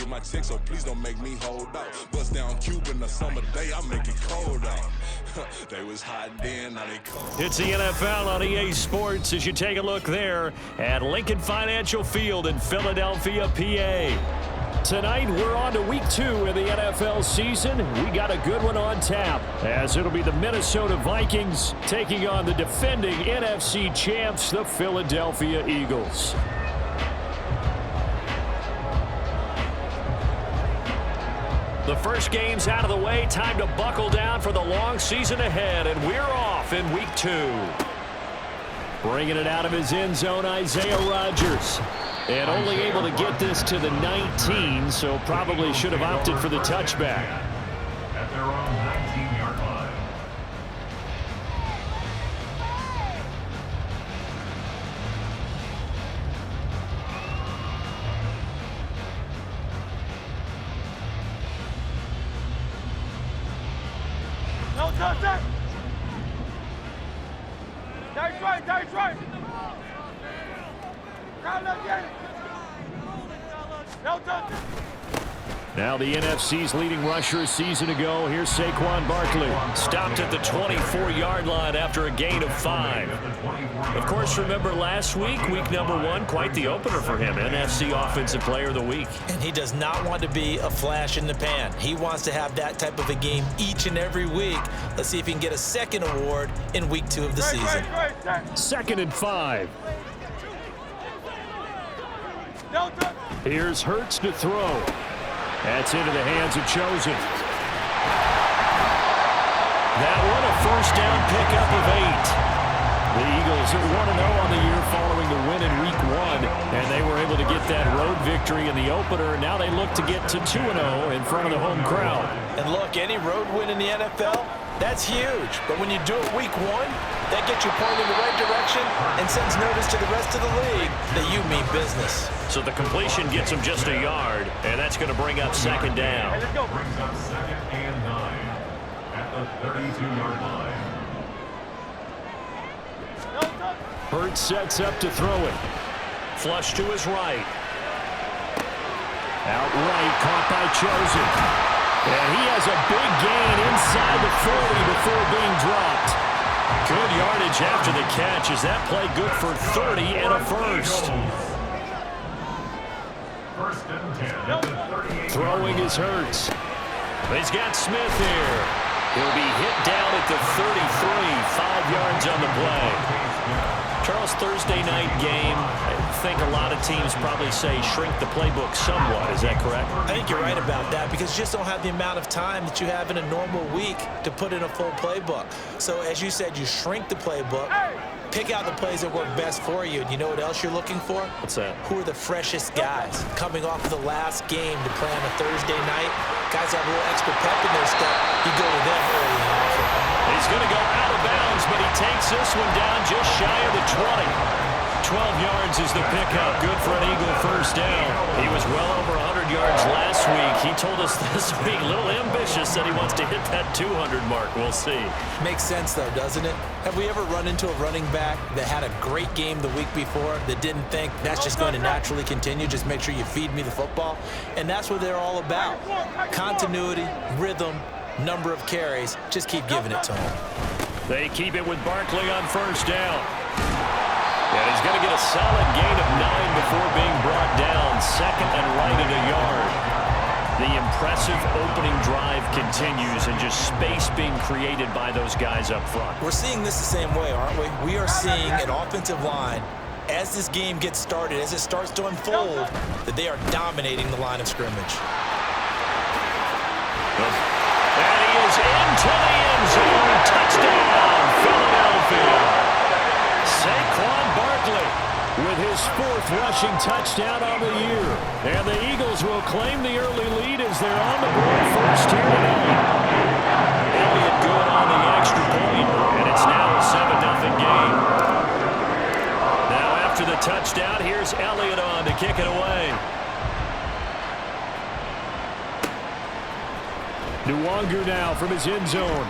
get my check, so please don't make me hold out. Bust down Cuban a summer day, I make it cold out. They was hot then, now they cold. It's the NFL on EA Sports as you take a look there at Lincoln Financial Field in Philadelphia, PA. Tonight, we're on to week 2 of the NFL season. We got a good one on tap, as it'll be the Minnesota Vikings taking on the defending NFC champs, the Philadelphia Eagles. The first game's out of the way. Time to buckle down for the long season ahead, and we're off in week 2. Bringing it out of his end zone, Isaiah Rodgers. And only able to get this to the 19, so probably should have opted for the touchback. At their own 19-yard line. No touchdown! That's right, that's right! No touchdown! Now the NFC's leading rusher a season ago. Here's Saquon Barkley. Stopped at the 24-yard line after a gain of 5. Of course, remember last week, week number 1, quite the opener for him. NFC Offensive Player of the Week. And he does not want to be a flash in the pan. He wants to have that type of a game each and every week. Let's see if he can get a second award in week 2 of the season. 2nd and 5. Here's Hurts to throw. That's into the hands of Chosen. That one a first down pickup of 8. The Eagles are 1-0 on the year following the win in week 1, and they were able to get that road victory in the opener. Now they look to get to 2-0 in front of the home crowd. And look, any road win in the NFL, that's huge. But when you do it week 1, that gets you pointed in the right direction and sends notice to the rest of the league that you mean business. So the completion gets him just a yard, and that's going to bring up 2nd down. Brings up 2nd and 9 at the 32-yard line. Hurts sets up to throw it. Flush to his right. Outright caught by Chosen. And he has a big gain inside the 40 before being dropped. Good yardage after the catch. Is that play good for 30 and a first? First and 10 at the 38. Throwing is Hurts. He's got Smith here. He'll be hit down at the 33, 5 yards on the play. Charles, Thursday night game, I think a lot of teams probably say shrink the playbook somewhat. Is that correct? I think you're right about that because you just don't have the amount of time that you have in a normal week to put in a full playbook. So as you said, you shrink the playbook, pick out the plays that work best for you. And you know what else you're looking for? What's that? Who are the freshest guys coming off the last game to play on a Thursday night? Guys have a little extra pep in their step. You go to them early and often. He's going to go out of bounds, but he takes this one down just shy of the 20. 12 yards is the pickup. Good for an Eagle first down. He was well over 100 yards last week. He told us this week, a little ambitious, that he wants to hit that 200 mark. We'll see. Makes sense, though, doesn't it? Have we ever run into a running back that had a great game the week before that didn't think that's just going to naturally continue? Just make sure you feed me the football. And that's what they're all about. Continuity, rhythm, number of carries. Just keep giving it to him. They keep it with Barkley on first down. And he's going to get a solid gain of 9 before being brought down. 2nd and right at a yard. The impressive opening drive continues and just space being created by those guys up front. We're seeing this the same way, aren't we? We are seeing an offensive line, as this game gets started, as it starts to unfold, that they are dominating the line of scrimmage. And he is into the end zone. Touchdown, Philadelphia. Saquon Barkley with his 4th rushing touchdown on the year. And the Eagles will claim the early lead as they're on the board first here tonight. Elliott good on the extra point, and it's now a 7-0 game. Now after the touchdown, here's Elliott on to kick it away. Nwangu now from his end zone.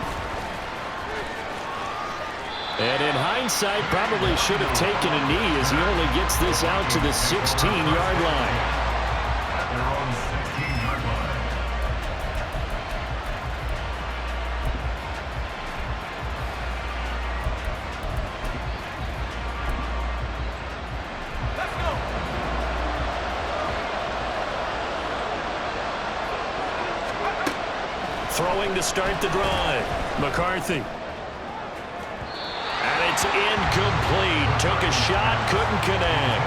And in hindsight, probably should have taken a knee as he only gets this out to the 16-yard line. At their own 16. Throwing to start the drive. McCarthy. And it's incomplete. Took a shot, couldn't connect.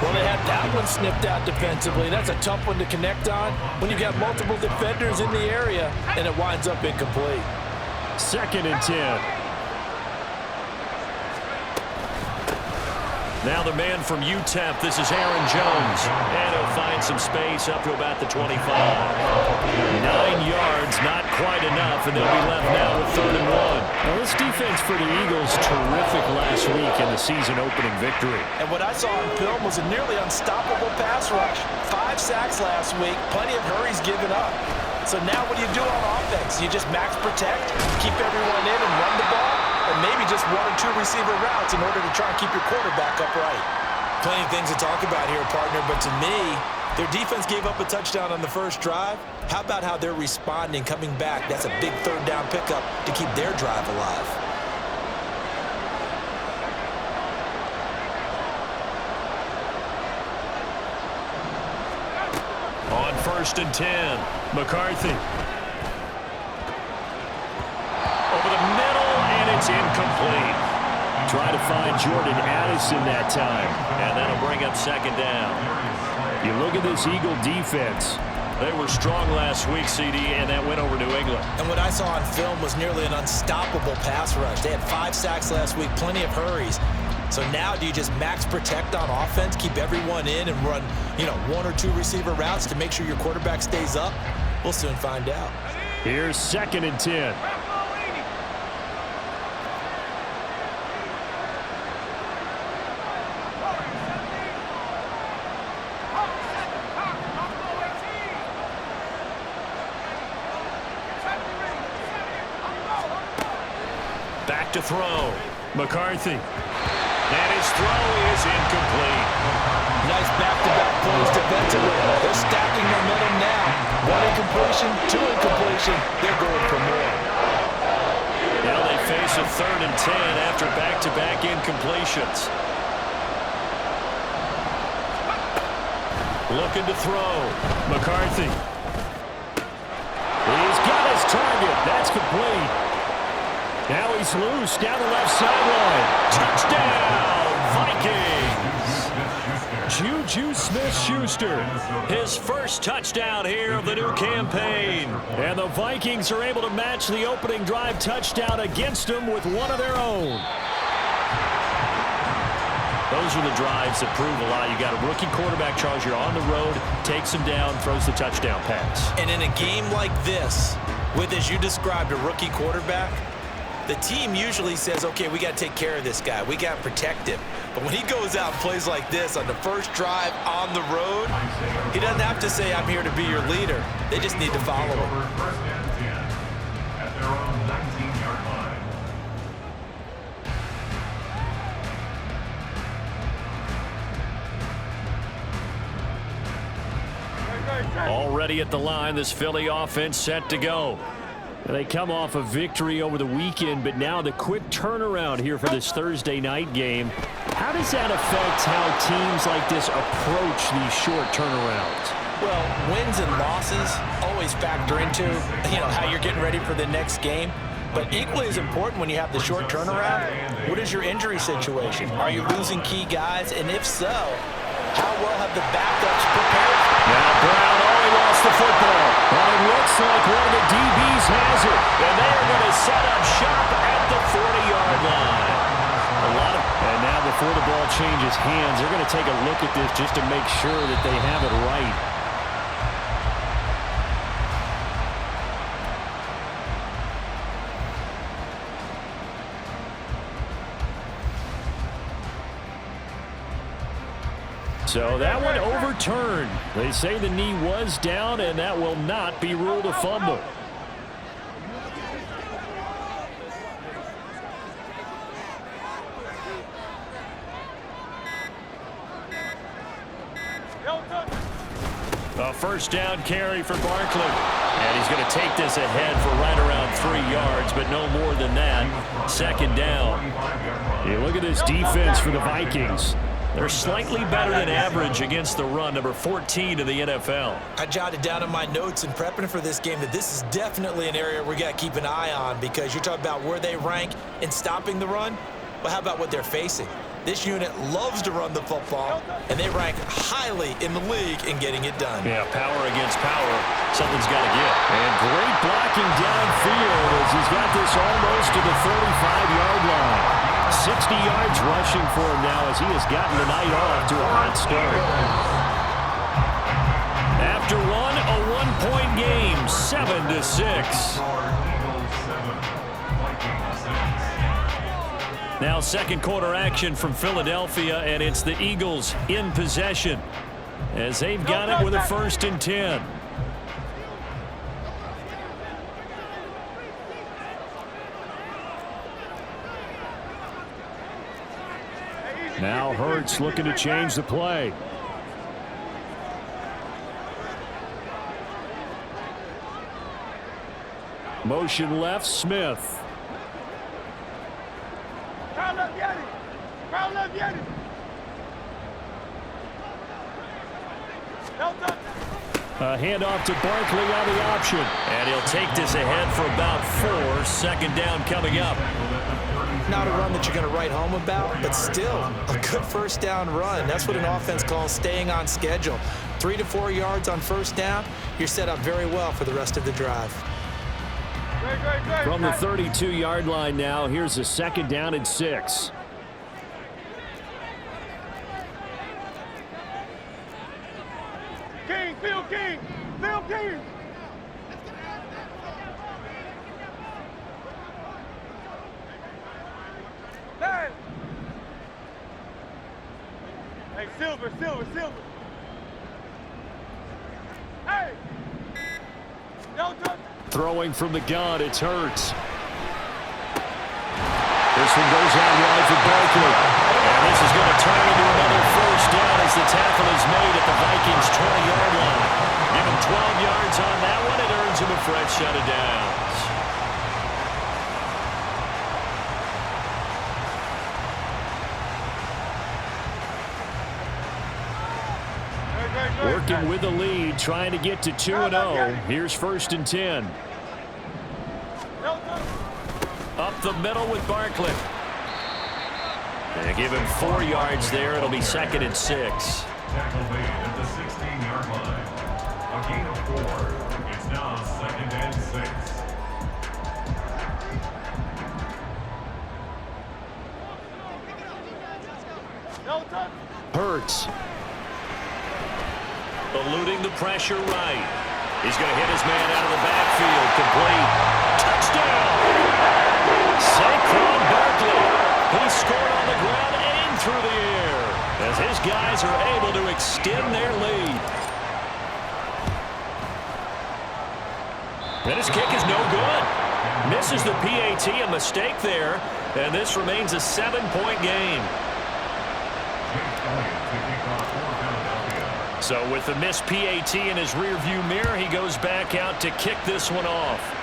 Well, they had that one snipped out defensively. That's a tough one to connect on when you've got multiple defenders in the area, and it winds up incomplete. 2nd and 10. Now the man from UTEP, this is Aaron Jones. And he'll find some space up to about the 25. 9 yards, not quite enough, and they'll be left now with 3rd and 1. Now this defense for the Eagles, terrific last week in the season-opening victory. And what I saw on film was a nearly unstoppable pass rush. 5 sacks last week, plenty of hurries given up. So now what do you do on offense? You just max protect, keep everyone in and run the ball, or maybe just 1 or 2 receiver routes in order to try and keep your quarterback upright. Plenty of things to talk about here, partner, but to me, their defense gave up a touchdown on the first drive. How about how they're responding, coming back? That's a big 3rd down pickup to keep their drive alive. On 1st and 10, McCarthy. Over the middle, and it's incomplete. Try to find Jordan Addison that time. And that'll bring up 2nd down. You look at this Eagle defense. They were strong last week, CD, and that went over New England. And what I saw on film was nearly an unstoppable pass rush. They had 5 sacks last week, plenty of hurries. So now do you just max protect on offense, keep everyone in and run, 1 or 2 receiver routes to make sure your quarterback stays up? We'll soon find out. Here's 2nd and 10. Back to throw. McCarthy. And his throw is incomplete. Nice back-to-back plays defensively. They're stacking momentum now. 1 incompletion, 2 incompletion. They're going for more. Now they face a 3rd and 10 after back-to-back incompletions. Looking to throw. McCarthy. He's got his target. That's complete. Now he's loose down the left sideline. Touchdown, Vikings! Juju Smith-Schuster. His first touchdown here of the new campaign. And the Vikings are able to match the opening drive touchdown against them with one of their own. Those are the drives that prove a lot. You got a rookie quarterback, Charles. You're on the road, takes him down, throws the touchdown pass. And in a game like this, with, as you described, a rookie quarterback, the team usually says, okay, we got to take care of this guy. We got to protect him. But when he goes out and plays like this on the first drive on the road, he doesn't have to say, I'm here to be your leader. They just need to follow him. First and 10 at their own 19-yard line. Already at the line, this Philly offense set to go. They come off a victory over the weekend, but now the quick turnaround here for this Thursday night game. How does that affect how teams like this approach these short turnarounds? Well, wins and losses always factor into, how you're getting ready for the next game. But equally as important when you have the short turnaround, what is your injury situation? Are you losing key guys? And if so, how well have the backups prepared? Now Brown only lost the football. But it looks like one of the DBs has it. And they are going to set up shop at the 40-yard line. And now before the ball changes hands, they're going to take a look at this just to make sure that they have it right. So that one overturned. They say the knee was down, and that will not be ruled a fumble. A first down carry for Barkley. And he's going to take this ahead for right around 3 yards, but no more than that. Second down. You look at this defense for the Vikings. They're slightly better than average against the run, number 14 in the NFL. I jotted down in my notes in prepping for this game that this is definitely an area we got to keep an eye on, because you're talking about where they rank in stopping the run. Well, how about what they're facing? This unit loves to run the football, and they rank highly in the league in getting it done. Yeah, power against power. Something's got to give. And great blocking downfield as he's got this almost to the 35-yard line. 60 yards rushing for him now as he has gotten the night off to a hot start. After one, a one-point game, 7-6. Now second quarter action from Philadelphia, and it's the Eagles in possession as they've got it with a 1st and 10. Now Hurts looking to change the play. Motion left, Smith. Crown left, Yeti. Crown left, Yeti. A handoff to Barkley on the option. And he'll take this ahead for about 4. Second down coming up. Not a run that you're going to write home about, but still a good first down run. That's what an offense calls staying on schedule. 3 to 4 yards on first down, you're set up very well for the rest of the drive. From the 32-yard line now, here's a 2nd down and 6. King, Phil King, Phil King. Hey, Silver. Hey! Don't touch. Throwing from the gun, it's Hurts. This one goes out wide for Barkley. And this is going to turn into another first down as the tackle is made at the Vikings' 20-yard line. Give him 12 yards on that one. It earns him a fresh set of downs. Working with the lead, trying to get to 2-0. Here's 1st and 10. Up the middle with Barkley. And give him 4 yards there. It'll be 2nd and 6. Tackle made at the 16-yard line. A gain of 4. It's now 2nd and 6. Hurts. Eluding the pressure right. He's going to hit his man out of the backfield. Complete. Touchdown! Saquon Barkley. He scored on the ground and through the air as his guys are able to extend their lead. And his kick is no good. Misses the PAT, a mistake there, and this remains a 7-point game. So with the missed PAT in his rearview mirror, he goes back out to kick this one off.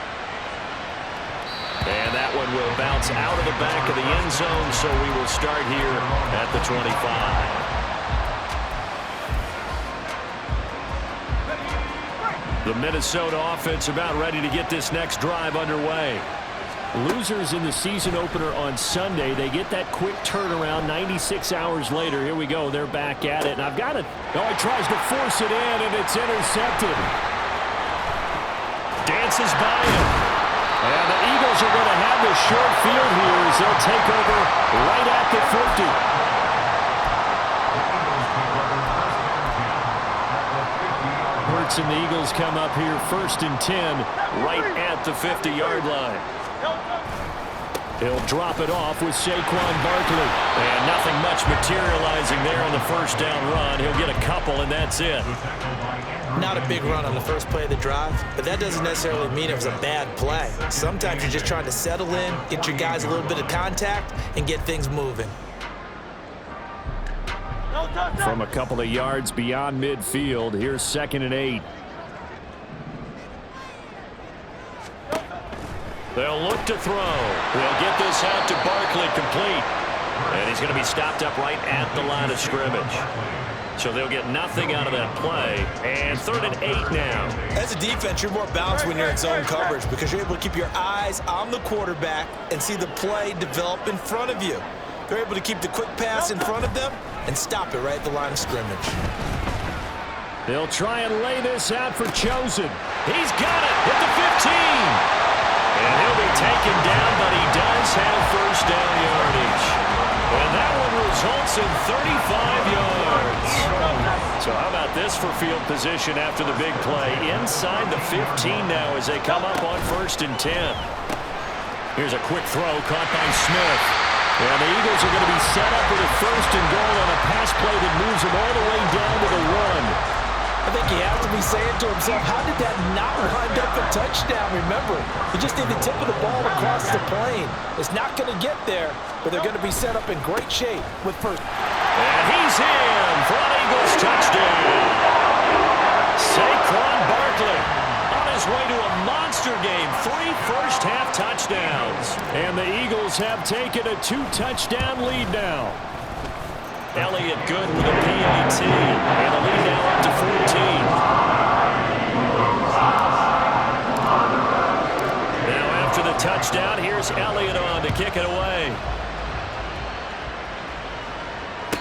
And that one will bounce out of the back of the end zone, so we will start here at the 25. The Minnesota offense about ready to get this next drive underway. Losers in the season opener on Sunday. They get that quick turnaround 96 hours later. Here we go. They're back at it. And I've got it. Oh, he tries to force it in, and it's intercepted. Dances by him. And the Eagles are going to have the short field here as they'll take over right at the 50. Hurts and the Eagles come up here 1st and 10 right at the 50-yard line. He'll drop it off with Saquon Barkley. And nothing much materializing there on the first down run. He'll get a couple, and that's it. Not a big run on the first play of the drive, but that doesn't necessarily mean it was a bad play. Sometimes you're just trying to settle in, get your guys a little bit of contact, and get things moving. From a couple of yards beyond midfield, here's 2nd and 8. They'll look to throw. They'll get this out to Barkley, complete. And he's going to be stopped up right at the line of scrimmage. So they'll get nothing out of that play. And 3rd and 8 now. As a defense, you're more balanced when you're in zone coverage because you're able to keep your eyes on the quarterback and see the play develop in front of you. They're able to keep the quick pass in front of them and stop it right at the line of scrimmage. They'll try and lay this out for Chosen. He's got it at the 15. And he'll be taken down, but he does have first down yardage. And that one results in 35 yards. So how about this for field position after the big play? Inside the 15 now as they come up on 1st and 10. Here's a quick throw caught by Smith. And the Eagles are going to be set up with a 1st and goal on a pass play that moves them all the way down to the 1. I think he has to be saying to himself, how did that not wind up a touchdown? Remember, you just need the tip of the ball across the plane. It's not going to get there, but they're going to be set up in great shape with first. And he's in for an Eagles touchdown. Saquon Barkley on his way to a monster game. 3 first-half touchdowns. And the Eagles have taken a 2-touchdown lead now. Elliott good with a PAT. And the lead now up to 14. Now after the touchdown, here's Elliott on to kick it away.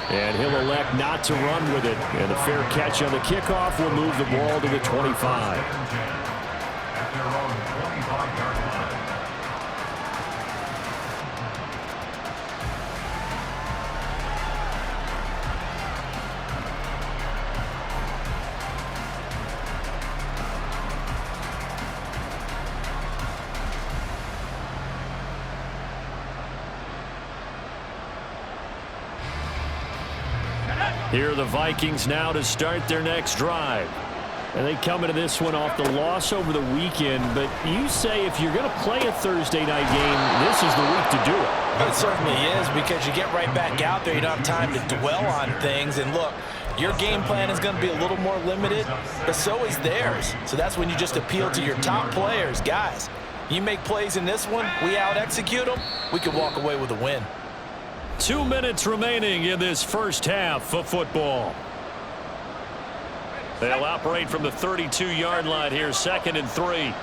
And he'll elect not to run with it. And the fair catch on the kickoff will move the ball to the 25. At their own 25-yard line. Here are the Vikings now to start their next drive. And they come into this one off the loss over the weekend. But you say if you're going to play a Thursday night game, this is the week to do it. It certainly is because you get right back out there. You don't have time to dwell on things. And look, your game plan is going to be a little more limited, but so is theirs. So that's when you just appeal to your top players. Guys, you make plays in this one, we out-execute them, we can walk away with a win. 2 minutes remaining in this first half of football. They'll operate from the 32-yard line here, 2nd and 3.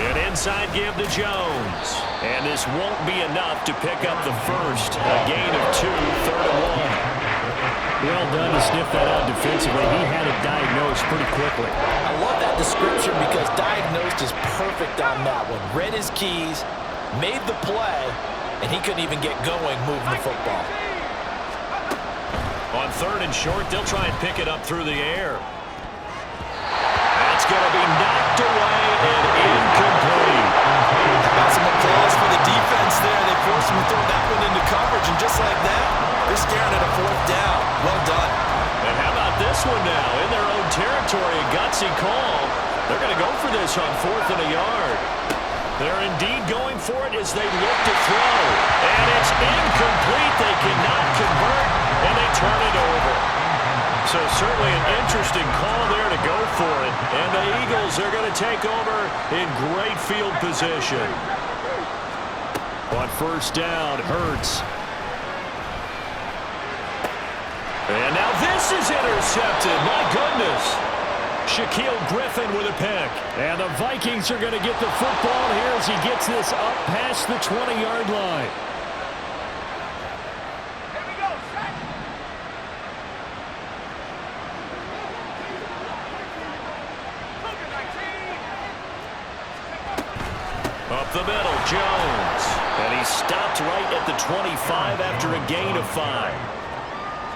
An inside give to Jones. And this won't be enough to pick up the first. A gain of 2, 3rd and 1. Well done to sniff that out defensively. He had it diagnosed pretty quickly. I love that description because diagnosed is perfect on that one. Read his keys, made the play, and he couldn't even get going moving the football. On 3rd and short, they'll try and pick it up through the air. That's going to be knocked away and incomplete. How about some applause for the defense there? They forced him to throw that one into coverage, and just like that, they're staring at a 4th down. Well done. And how about this one now? In their own territory, a gutsy call. They're going to go for this on 4th and a yard. They're indeed going for it as they look to throw. And it's incomplete. They cannot convert, and they turn it over. So certainly an interesting call there to go for it. And the Eagles are going to take over in great field position. On 1st down, Hurts. And now this is intercepted. My goodness. Shaquille Griffin with a pick. And the Vikings are going to get the football here as he gets this up past the 20-yard line. Here we go, set. Up the middle, Jones. And he stopped right at the 25 after a gain of 5.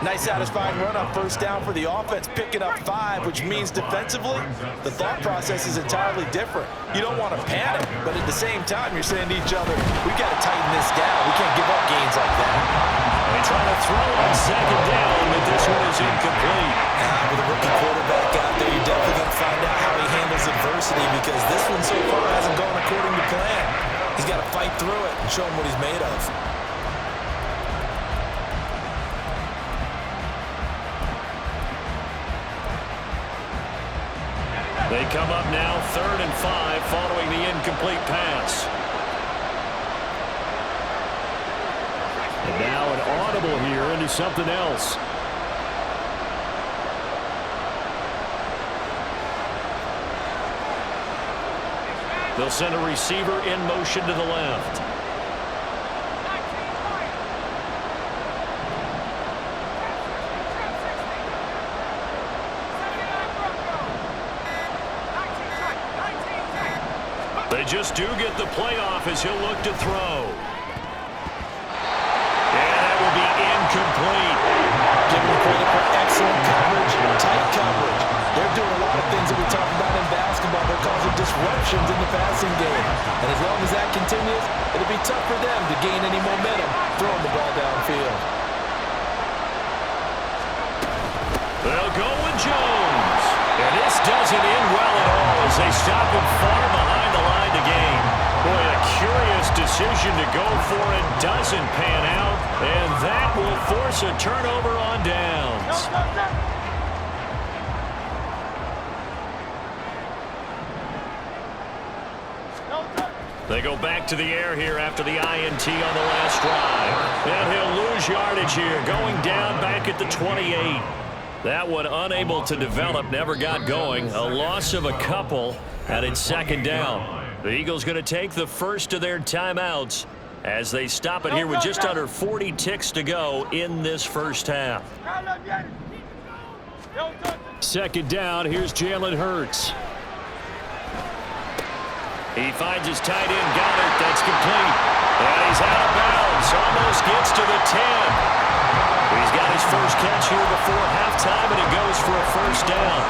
Nice satisfying run on 1st down for the offense, picking up 5, which means defensively, the thought process is entirely different. You don't want to panic, but at the same time, you're saying to each other, we've got to tighten this down. We can't give up gains like that. They try to throw on 2nd down, but this one is incomplete. With a rookie quarterback out there, you're definitely going to find out how he handles adversity because this one so far hasn't gone according to plan. He's got to fight through it and show him what he's made of. They come up now 3rd and 5 following the incomplete pass. audible here into something else. They'll send a receiver in motion to the left. They just do get the playoff as he'll look to throw. And that will be incomplete. Give them credit for excellent coverage, tight coverage. They're doing a lot of things that we talk about in basketball. They're causing disruptions in the passing game. And as long as that continues, it'll be tough for them to gain any momentum throwing the ball downfield. They'll go with Jones. And this doesn't end well at all as they stop him far behind the line to gain. Boy, a curious decision to go for it doesn't pan out, and that will force a turnover on downs. They go back to the air here after the INT on the last drive. And he'll lose yardage here, going down back at the 28. That one unable to develop, never got going. A loss of a couple, and it's second down. The Eagles going to take the first of their timeouts as they stop it here with just under 40 ticks to go in this first half. Second down, here's Jalen Hurts. He finds his tight end, Goddard. That's complete. And he's out of bounds. Almost gets to the 10. He's got his first catch here before halftime, and it goes for a first down.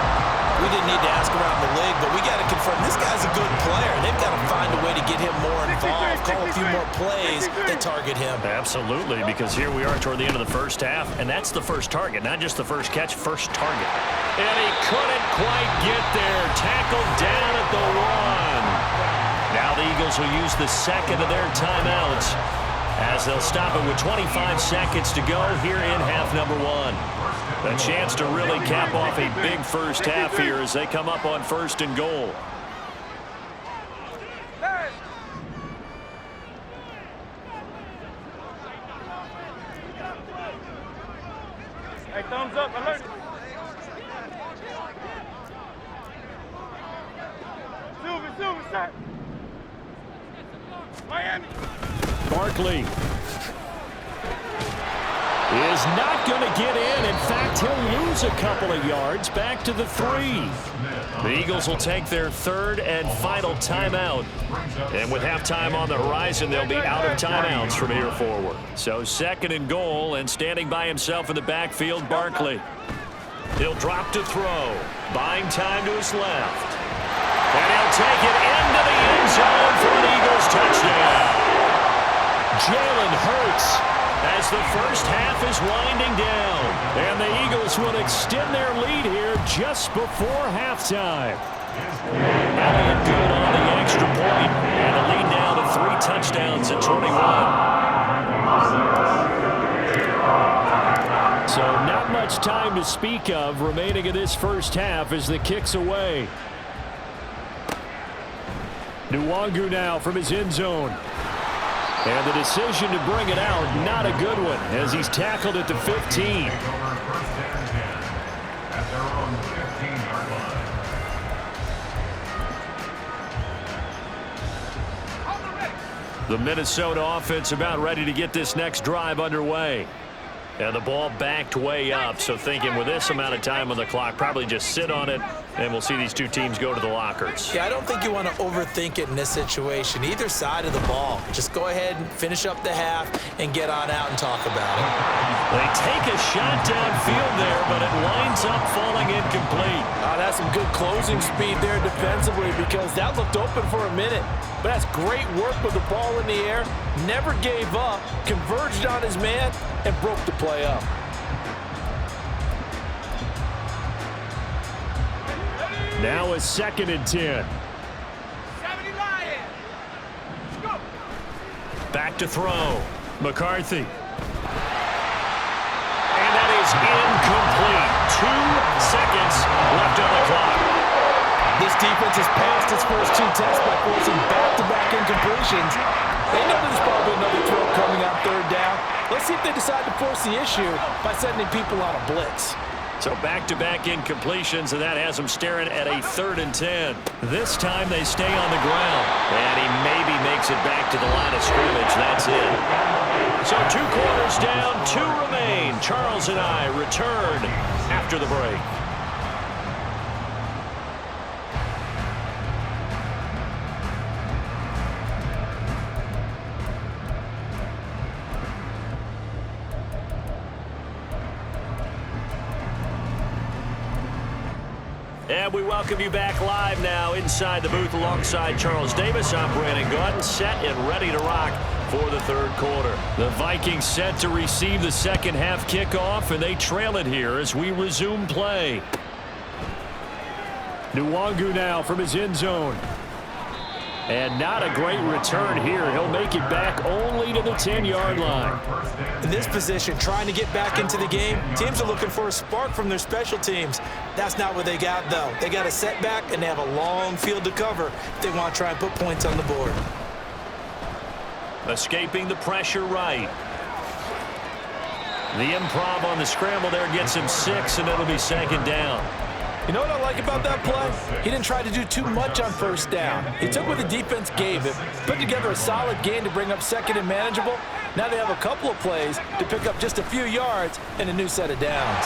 We didn't need to ask around the league, but we got to confirm this guy's a good player. They've got to find a way to get him more involved, call a few more plays that target him. Absolutely, because here we are toward the end of the first half, and that's the first target, not just the first catch, first target. And he couldn't quite get there. Tackled down at the 1. Now the Eagles will use the second of their timeouts as they'll stop it with 25 seconds to go here in half number 1. A chance to really cap off a big first half here as they come up on first and goal. Hey, thumbs up, alert. Silver, set. Miami. Barkley is not going to get in. In fact, he'll lose a couple of yards back to the 3. The Eagles will take their third and final timeout. And with halftime on the horizon, they'll be out of timeouts from here forward. So second and goal, and standing by himself in the backfield, Barkley. He'll drop to throw. Buying time to his left. And he'll take it into the end zone for an Eagles touchdown. Jalen Hurts as the first half is winding down. And the Eagles will extend their lead here just before halftime. Elliott good on the extra point, and the lead now to 3 touchdowns at 21. So not much time to speak of remaining in this first half as the kick's away. Nwangu now from his end zone. And the decision to bring it out, not a good one, as he's tackled at the 15. The Minnesota offense about ready to get this next drive underway. And the ball backed way up, so thinking with this amount of time on the clock, probably just sit on it, and we'll see these two teams go to the lockers. Yeah, I don't think you want to overthink it in this situation. Either side of the ball. Just go ahead and finish up the half and get on out and talk about it. They take a shot downfield there, but it winds up falling incomplete. That's some good closing speed there defensively because that looked open for a minute. But that's great work with the ball in the air. Never gave up, converged on his man, and broke the play up. Now a 2nd and 10. Back to throw. McCarthy. And that is incomplete. 2 seconds left on the clock. This defense has passed its first 2 tests by forcing back-to-back incompletions. They know there's probably another throw coming on 3rd down. Let's see if they decide to force the issue by sending people on a blitz. So back-to-back incompletions, and that has them staring at a 3rd and 10. This time they stay on the ground, and he maybe makes it back to the line of scrimmage. That's it. So 2 quarters down, 2 remain. Charles and I return after the break. And we welcome you back live now inside the booth alongside Charles Davis. I'm Brandon Gaudin, set and ready to rock for the 3rd quarter. The Vikings set to receive the second half kickoff, and they trail it here as we resume play. Nwangu now from his end zone. And not a great return here. He'll make it back only to the 10-yard line. In this position, trying to get back into the game, teams are looking for a spark from their special teams. That's not what they got, though. They got a setback, and they have a long field to cover if they want to try and put points on the board. Escaping the pressure right. The improv on the scramble there gets him 6, and it'll be 2nd down. You know what I like about that play? He didn't try to do too much on 1st down. He took what the defense gave him, put together a solid game to bring up 2nd and manageable. Now they have a couple of plays to pick up just a few yards and a new set of downs.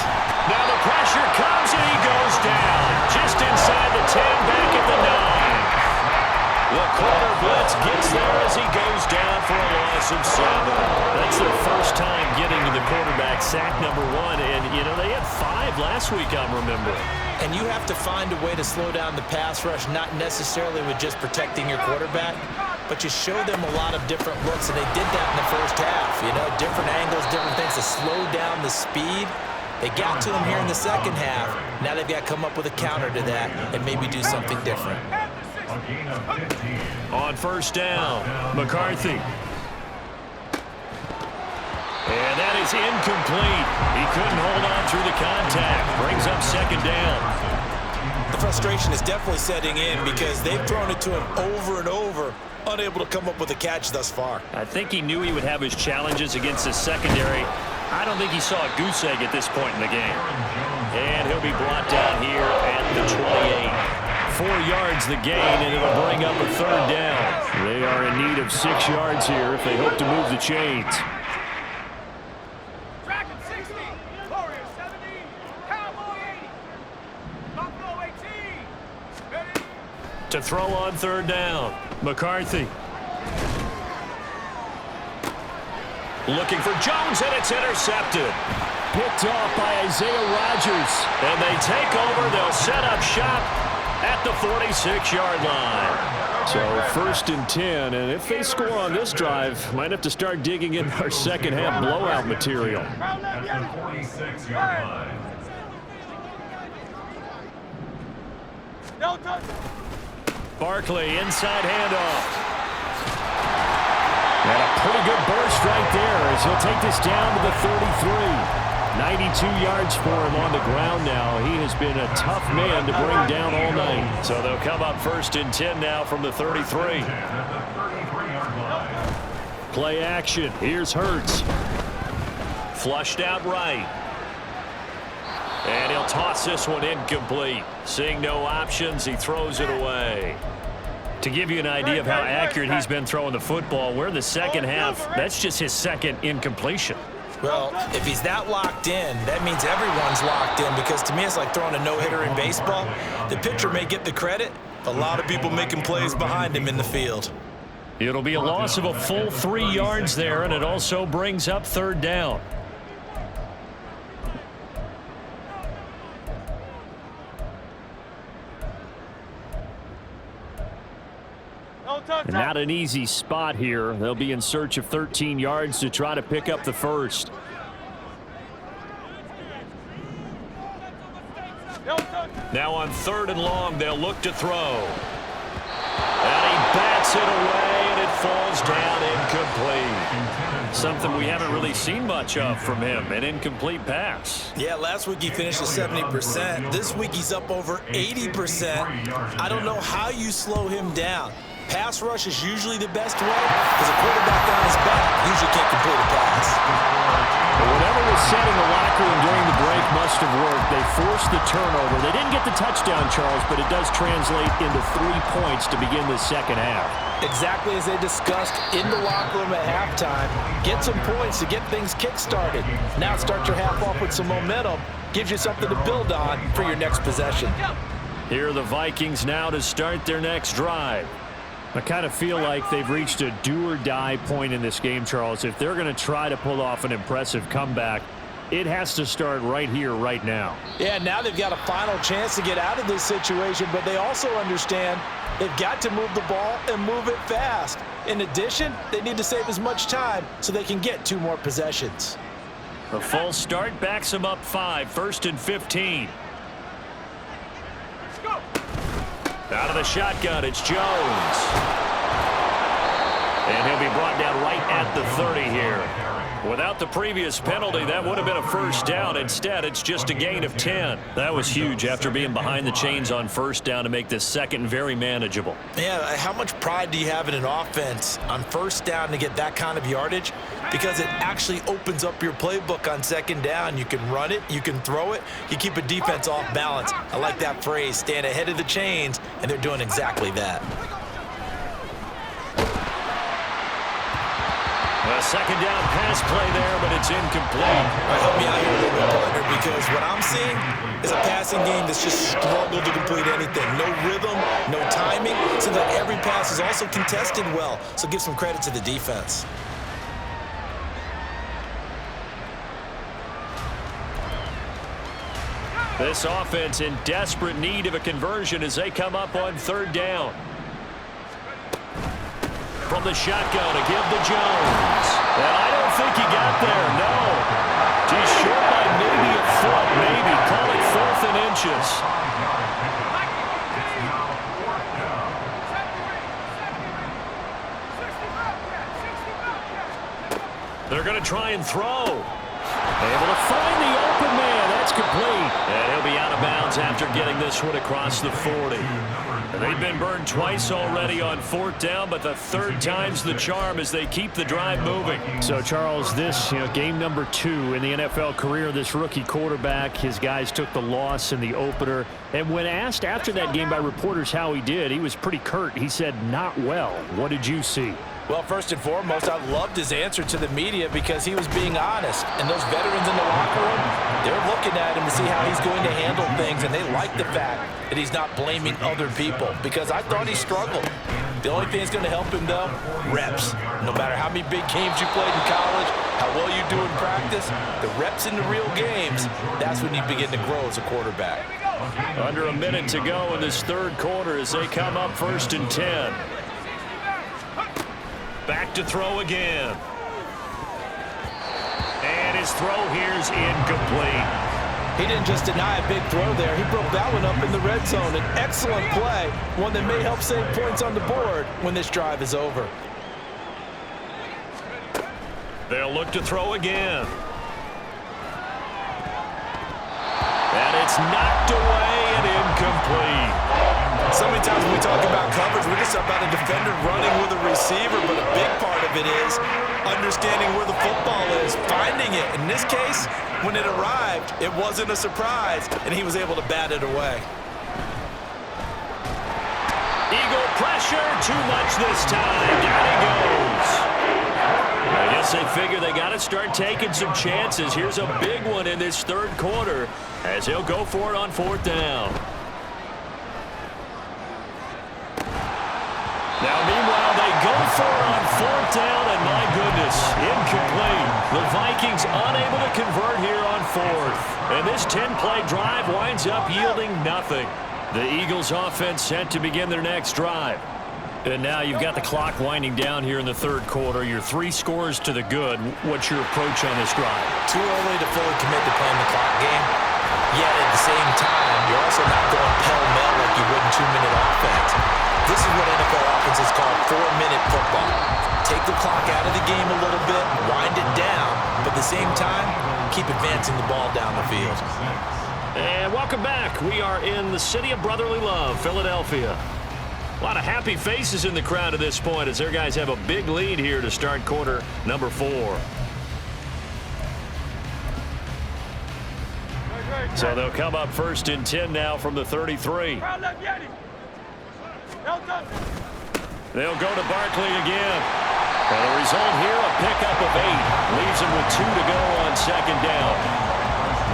Now the pressure comes and he goes down. Just inside the 10, back at the 9. The corner blitz gets there as he goes down for a loss of 7. That's their first time getting to the quarterback, sack number 1. And, you know, they had 5 last week, I'm remembering. And you have to find a way to slow down the pass rush, not necessarily with just protecting your quarterback, but you show them a lot of different looks, and they did that in the first half. You know, different angles, different things to slow down the speed. They got to him here in the second half. Now they've got to come up with a counter to that and maybe do something different. On 1st down, McCarthy. And that is incomplete. He couldn't hold on through the contact. Brings up 2nd down. The frustration is definitely setting in because they've thrown it to him over and over, unable to come up with a catch thus far. I think he knew he would have his challenges against his secondary. I don't think he saw a goose egg at this point in the game. And he'll be brought down here at the 28. 4 yards the gain, and it'll bring up a 3rd down. They are in need of 6 yards here if they hope to move the chains. Dragon 60, Warriors 70, Cowboy 80, Buffalo 18. Ready? To throw on 3rd down, McCarthy. Looking for Jones, and it's intercepted. Picked off by Isaiah Rodgers. And they take over. They'll set up shop at the 46-yard line. So 1st and 10, and if they score on this drive, might have to start digging in our second half blowout material. At the 46-yard line. No touch. Barkley, inside handoff. And a pretty good burst right there as he'll take this down to the 33. 92 yards for him on the ground now. He has been a tough man to bring down all night. So they'll come up 1st and 10 now from the 33. Play action. Here's Hurts. Flushed out right. And he'll toss this one incomplete. Seeing no options, he throws it away. To give you an idea of how accurate he's been throwing the football, we're in the second half. That's just his 2nd incompletion. Well, if he's that locked in, that means everyone's locked in, because to me it's like throwing a no-hitter in baseball. The pitcher may get the credit, a lot of people making plays behind him in the field. It'll be a loss of a full 3 yards there, and it also brings up 3rd down. And not an easy spot here. They'll be in search of 13 yards to try to pick up the 1st. Now on 3rd and long, they'll look to throw. And he bats it away, and it falls down incomplete. Something we haven't really seen much of from him, an incomplete pass. Yeah, last week he finished at 70%. This week he's up over 80%. I don't know how you slow him down. Pass rush is usually the best way because a quarterback on his back usually can't complete a pass. Whatever was said in the locker room during the break must have worked. They forced the turnover. They didn't get the touchdown, Charles, but it does translate into 3 points to begin the second half. Exactly as they discussed in the locker room at halftime. Get some points to get things kick-started. Now start your half off with some momentum. Gives you something to build on for your next possession. Here are the Vikings now to start their next drive. I kind of feel like they've reached a do-or-die point in this game, Charles. If they're going to try to pull off an impressive comeback, it has to start right here, right now. Yeah, now they've got a final chance to get out of this situation, but they also understand they've got to move the ball and move it fast. In addition, they need to save as much time so they can get 2 more possessions. A false start backs them up 5, 1st and 15. Let's go. Out of the shotgun, it's Jones. And he'll be brought down right at the 30 here. Without the previous penalty, that would have been a first down. Instead, it's just a gain of 10. That was huge after being behind the chains on first down to make this second very manageable. Yeah, how much pride do you have in an offense on first down to get that kind of yardage? Because it actually opens up your playbook on second down. You can run it, you can throw it, you keep a defense off balance. I like that phrase, stand ahead of the chains, and they're doing exactly that. A second down pass play there, but it's incomplete. All right, help me out here a little bit, partner, because what I'm seeing is a passing game that's just struggled to complete anything. No rhythm, no timing. Seems like every pass is also contested well, so give some credit to the defense. This offense in desperate need of a conversion as they come up on third down. From the shotgun to give to Jones. And I don't think he got there, no. He's short by maybe a foot, maybe. Call it 4th and inches. They're going to try and throw. Able to find the open man. That's complete. And he'll be out of bounds after getting this one across the 40. And they've been burned twice already on 4th down, but the 3rd time's the charm as they keep the drive moving. So, Charles, this, game number 2 in the NFL career, this rookie quarterback, his guys took the loss in the opener. And when asked after that game by reporters how he did, he was pretty curt. He said, not well. What did you see? Well, first and foremost, I loved his answer to the media because he was being honest. And those veterans in the locker room, they're looking at him to see how he's going to handle things, and they like the fact that he's not blaming other people because I thought he struggled. The only thing that's going to help him, though, reps. No matter how many big games you played in college, how well you do in practice, the reps in the real games, that's when you begin to grow as a quarterback. Under a minute to go in this 3rd quarter as they come up 1st and 10. Back to throw again. And his throw here's incomplete. He didn't just deny a big throw there. He broke that one up in the red zone. An excellent play, one that may help save points on the board when this drive is over. They'll look to throw again. And it's knocked away and incomplete. So many times when we talk about coverage, we're just about a defender running with a receiver, but a big part of it is understanding where the football is, finding it. In this case, when it arrived, it wasn't a surprise, and he was able to bat it away. Eagle pressure, too much this time. Down he goes. I guess they figure they got to start taking some chances. Here's a big one in this 3rd quarter as he'll go for it on 4th down. Now, meanwhile, they go for it on 4th down, and my goodness, incomplete. The Vikings unable to convert here on 4th. And this 10-play drive winds up yielding nothing. The Eagles' offense set to begin their next drive. And now you've got the clock winding down here in the 3rd quarter. Your 3 scores to the good. What's your approach on this drive? Too early to fully commit to playing the clock game. Yet at the same time, you're also not going pell-mell like you would in 2-minute offense. This is what NFL offenses call 4-minute football. Take the clock out of the game a little bit, wind it down, but at the same time, keep advancing the ball down the field. And welcome back. We are in the city of brotherly love, Philadelphia. A lot of happy faces in the crowd at this point as their guys have a big lead here to start quarter number 4. So they'll come up 1st and 10 now from the 33. They'll go to Barkley again. And the result here, a pickup of 8. Leaves them with 2 to go on 2nd down.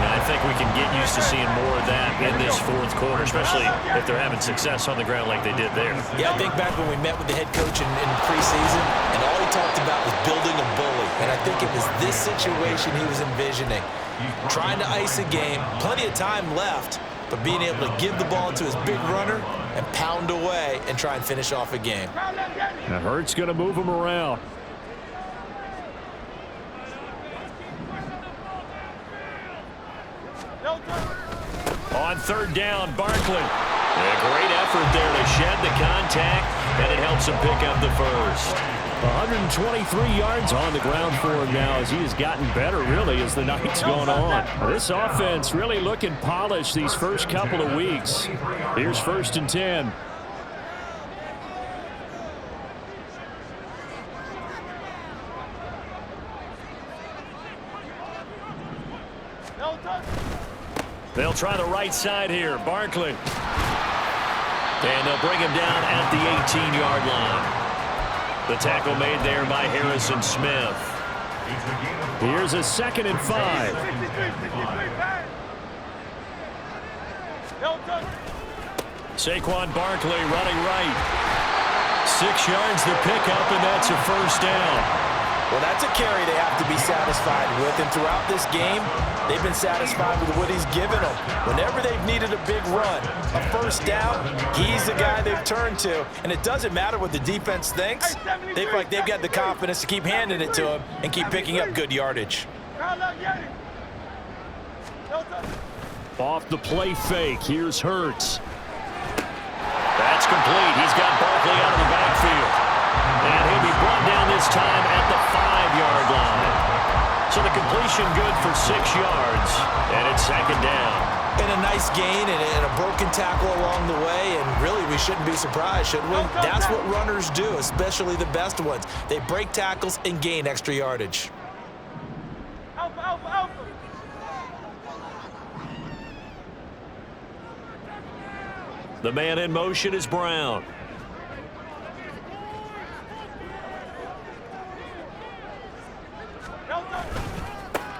And I think we can get used to seeing more of that in this 4th quarter, especially if they're having success on the ground like they did there. Yeah, I think back when we met with the head coach in preseason, and all he talked about was building a bully. And I think it was this situation he was envisioning. Trying to ice a game, plenty of time left, but being able to give the ball to his big runner and pound away and try and finish off a game. Now Hurts going to move him around. On 3rd down, Barkley. A great effort there to shed the contact, and it helps him pick up the first. 123 yards on the ground for him now as he has gotten better, really, as the night's going on. This offense really looking polished these first couple of weeks. Here's 1st and 10. They'll try the right side here. Barkley. And they'll bring him down at the 18-yard line. The tackle made there by Harrison Smith. Here's a 2nd and 5. Saquon Barkley running right. 6 yards the pickup, and that's a 1st down. Well, that's a carry they have to be satisfied with, and throughout this game, they've been satisfied with what he's given them. Whenever they've needed a big run, a 1st down, he's the guy they've turned to, and it doesn't matter what the defense thinks. They feel like they've got the confidence to keep handing it to him and keep picking up good yardage. Off the play fake, here's Hurts. That's complete. He's got Barkley out of the backfield. And he'll be brought down this time at the 5-yard line. So the completion good for 6 yards, and it's 2nd down. And a nice gain and a broken tackle along the way, and really we shouldn't be surprised, should we? That's what runners do, especially the best ones. They break tackles and gain extra yardage. The man in motion is Brown.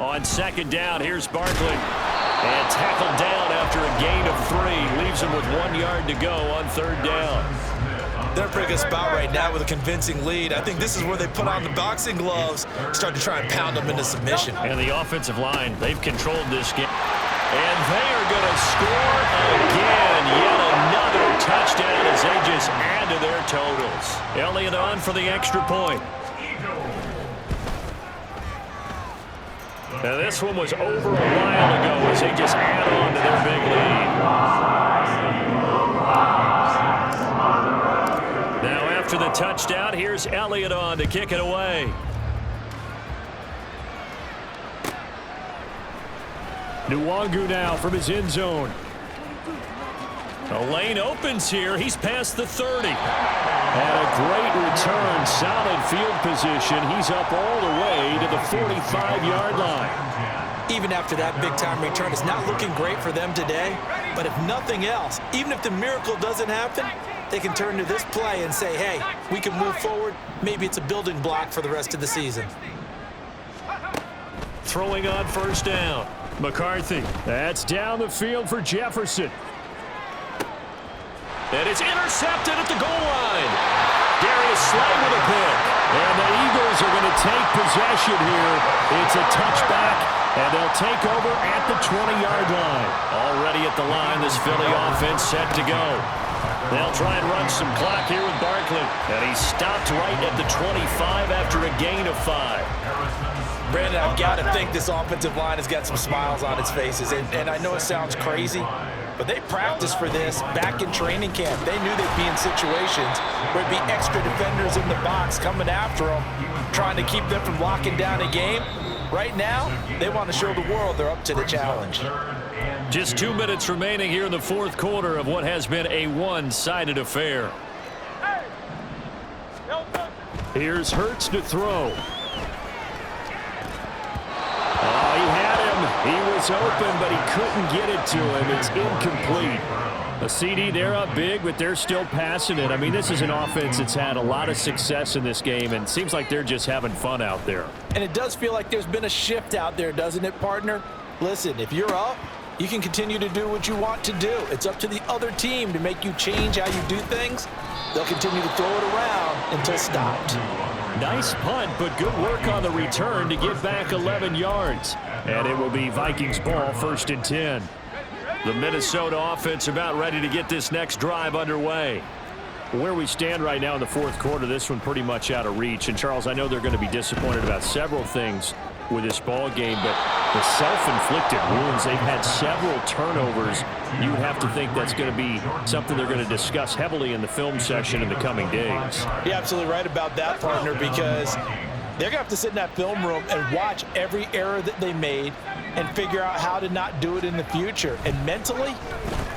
On 2nd down, here's Barkley. And tackled down after a gain of 3. Leaves him with 1 yard to go on 3rd down. They're in a pretty good spot right now with a convincing lead. I think this is where they put on the boxing gloves, start to try and pound them into submission. And the offensive line, they've controlled this game. And they are going to score again. Yet another touchdown as they just add to their totals. Elliott on for the extra point. Now this one was over a while ago as they just add on to their big lead. Now after the touchdown, here's Elliott on to kick it away. Nwangu now from his end zone. The lane opens here. He's past the 30. And a great return, solid field position. He's up all the way to the 45-yard line. Even after that big-time return, it's not looking great for them today. But if nothing else, even if the miracle doesn't happen, they can turn to this play and say, hey, we can move forward. Maybe it's a building block for the rest of the season. Throwing on 1st down. McCarthy. That's down the field for Jefferson. And it's intercepted at the goal line. Darius Slay with a pick. And the Eagles are going to take possession here. It's a touchback, and they'll take over at the 20-yard line. Already at the line, this Philly offense set to go. They'll try and run some clock here with Barkley. And he stopped right at the 25 after a gain of 5. Brandon, I've got to think this offensive line has got some smiles on its faces. And I know it sounds crazy, but they practiced for this back in training camp. They knew they'd be in situations where it'd be extra defenders in the box coming after them, trying to keep them from locking down a game. Right now, they want to show the world they're up to the challenge. Just 2 minutes remaining here in the 4th quarter of what has been a one-sided affair. Here's Hurts to throw. Oh, he had him. He was open, but he couldn't get it to him. It's incomplete. A CD, they're up big, but they're still passing it. I mean, this is an offense that's had a lot of success in this game, and it seems like they're just having fun out there. And it does feel like there's been a shift out there, doesn't it, partner? Listen, if you're up, you can continue to do what you want to do. It's up to the other team to make you change how you do things. They'll continue to throw it around until stopped. Nice punt, but good work on the return to get back 11 yards. And it will be Vikings ball, 1st and 10. The Minnesota offense about ready to get this next drive underway. Where we stand right now in the 4th quarter, this one pretty much out of reach. And, Charles, I know they're going to be disappointed about several things with this ball game, but the self-inflicted wounds, they've had several turnovers. You would have to think that's going to be something they're going to discuss heavily in the film session in the coming days. You're absolutely right about that, partner, because they're going to have to sit in that film room and watch every error that they made and figure out how to not do it in the future. And mentally,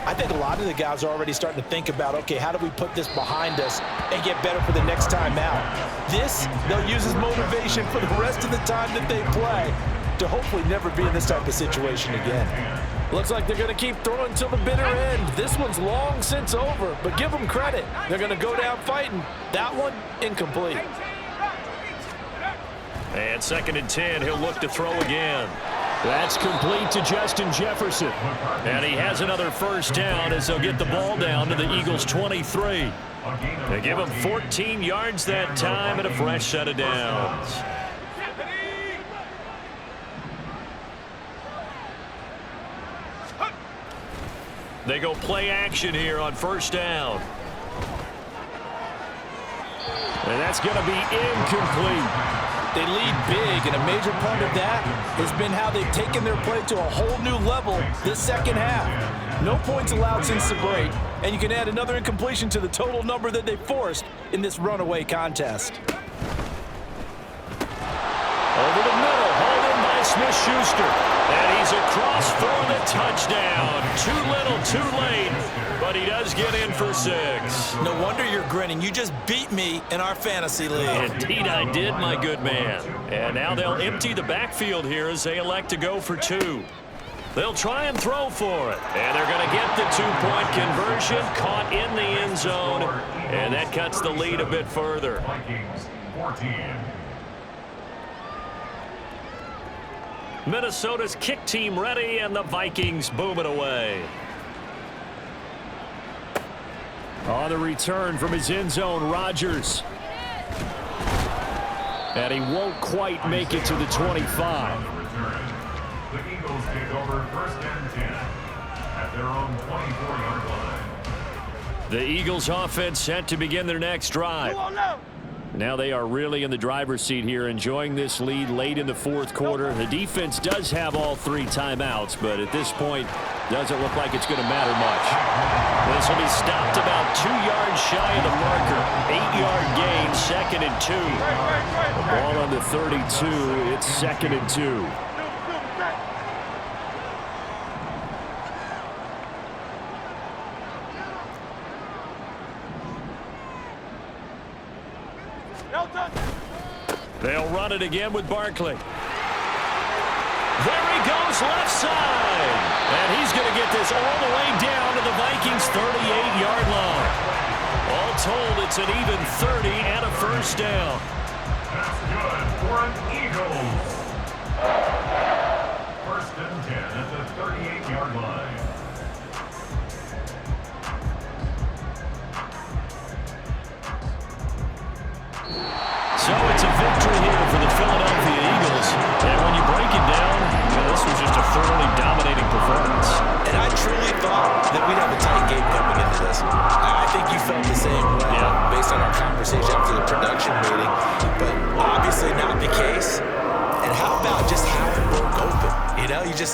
I think a lot of the guys are already starting to think about, okay, how do we put this behind us and get better for the next time out? This, they'll use as motivation for the rest of the time that they play to hopefully never be in this type of situation again. Looks like they're going to keep throwing till the bitter end. This one's long since over, but give them credit. They're going to go down fighting. That one, incomplete. And 2nd and 10, he'll look to throw again. That's complete to Justin Jefferson. And he has another 1st down as they'll get the ball down to the Eagles' 23. They give him 14 yards that time and a fresh set of downs. They go play action here on 1st down. And that's going to be incomplete. They lead big, and a major part of that has been how they've taken their play to a whole new level this 2nd half. No points allowed since the break, and you can add another incompletion to the total number that they forced in this runaway contest. Over the middle, hauled in by Smith-Schuster. And he's across for the touchdown. Too little, too late, but he does get in for 6. No wonder you're grinning. You just beat me in our fantasy league. Indeed I did, my good man. And now they'll empty the backfield here as they elect to go for 2. They'll try and throw for it. And they're going to get the 2-point conversion, caught in the end zone. And that cuts the lead a bit further. Vikings 14. Minnesota's kick team ready, and the Vikings boom it away. On the return from his end zone, Rodgers. And he won't quite make it to the 25. The Eagles take over 1st and 10 at their own 24-yard line. The Eagles offense set to begin their next drive. Now they are really in the driver's seat here, enjoying this lead late in the 4th quarter. The defense does have all 3 timeouts, but at this point, doesn't look like it's going to matter much. This will be stopped about 2 yards shy of the marker. 8-yard gain, 2nd and 2. The ball on the 32, it's 2nd and 2. They'll run it again with Barkley. There he goes, left side. And he's going to get this all the way down to the Vikings' 38-yard line. All told, it's an even 30 and a 1st down. That's good for an Eagles. 1st and 10 at the 38-yard line. So it's a victory here for the Philadelphia Eagles. And when you break it down, this was just a thoroughly dominating performance. And I truly thought that we'd have a tight game coming into this. I think you felt the same way based on our conversation after the production meeting. But obviously not the case. And how about just how it broke open? You know, you just